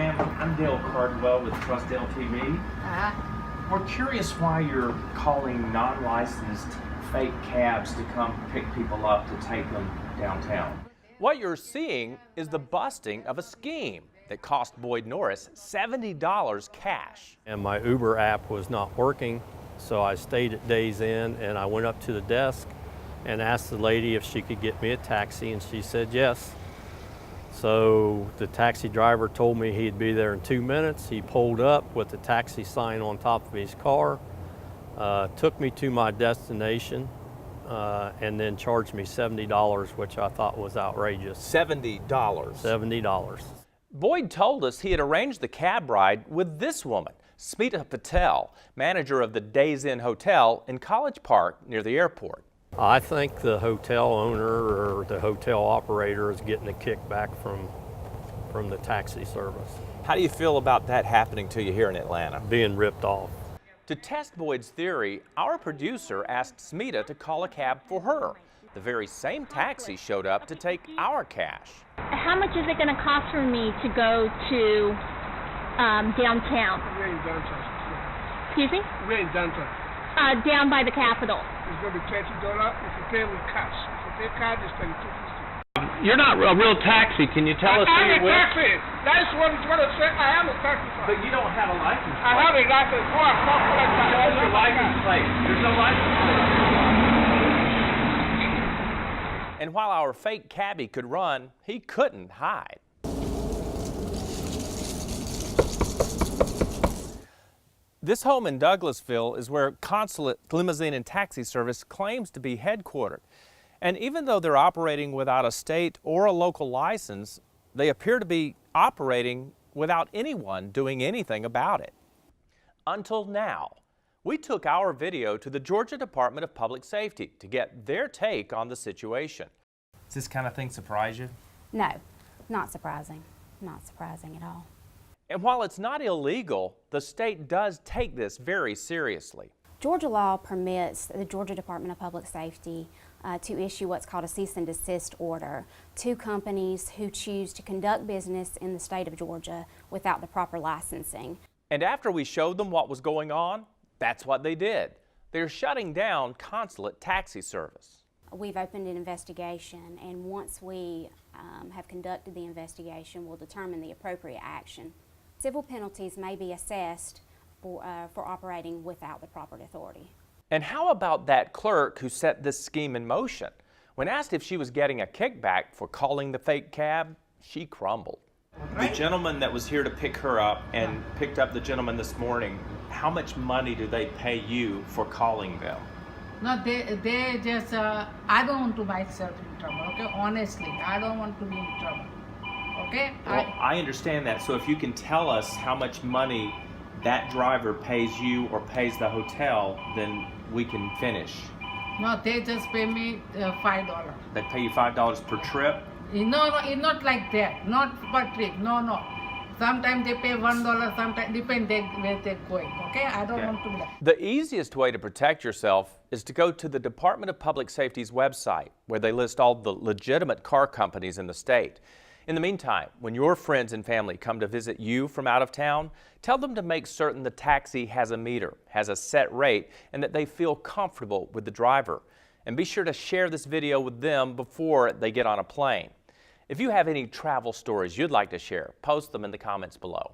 family. I'm Dale Cardwell with TrustDALE TV. We're curious why you're calling non-licensed fake cabs to come pick people up to take them downtown. What you're seeing is the busting of a scheme that cost Boyd Norris $70 cash. And my Uber app was not working, so I stayed at Days Inn and I went up to the desk and asked the lady if she could get me a taxi, and she said yes. So the taxi driver told me he'd be there in 2 minutes. He pulled up with the taxi sign on top of his car, took me to my destination, and then charged me $70, which I thought was outrageous. $70. $70. Boyd told us he had arranged the cab ride with this woman, Smita Patel, manager of the Days Inn Hotel in College Park near the airport. I think the hotel owner or the hotel operator is getting a kickback from the taxi service. How do you feel about that happening to you here in Atlanta? Being ripped off. To test Boyd's theory, our producer asked Smita to call a cab for her. The very same taxi showed up to take our cash. How much is it going to cost for me to go to downtown? We're in downtown. Excuse me? We're in downtown. Down by the Capitol. It's going to be $20 if you pay with cash. If you pay card, it's $22.50. You're not a real taxi. Can you tell us who I am you're a with? taxi. That's what it's going to say. I am a taxi. But you don't have a license plate. I have a license. Oh, I'm not like that. Where's your license plate? There's no license plate. And while our fake cabbie could run, he couldn't hide. This home in Douglasville is where Consulate Limousine and Taxi Service claims to be headquartered. And even though they're operating without a state or a local license, they appear to be operating without anyone doing anything about it. Until now, we took our video to the Georgia Department of Public Safety to get their take on the situation. Does this kind of thing surprise you? No, not surprising. Not surprising at all. And while it's not illegal, the state does take this very seriously. Georgia law permits the Georgia Department of Public Safety to issue what's called a cease and desist order to companies who choose to conduct business in the state of Georgia without the proper licensing. And after we showed them what was going on, that's what they did. They're shutting down Consulate Taxi Service. We've opened an investigation, and once we have conducted the investigation, we'll determine the appropriate action. Civil penalties may be assessed for operating without the proper authority. And how about that clerk who set this scheme in motion? When asked if she was getting a kickback for calling the fake cab, she crumbled. The gentleman that was here to pick her up and picked up the gentleman this morning, how much money do they pay you for calling them? No, they just, I don't want to myself in trouble, okay? Honestly, I don't want to be in trouble, okay? Well, I understand that. So if you can tell us how much money that driver pays you or pays the hotel, then we can finish. No, they just pay me $5. They pay you $5 per trip? No, it's not like that. Not per trip. No. Sometimes they pay $1, sometimes depend where they're going, okay? I don't want to do that. The easiest way to protect yourself is to go to the Department of Public Safety's website, where they list all the legitimate car companies in the state. In the meantime, when your friends and family come to visit you from out of town, tell them to make certain the taxi has a meter, has a set rate, and that they feel comfortable with the driver. And be sure to share this video with them before they get on a plane. If you have any travel stories you'd like to share, post them in the comments below.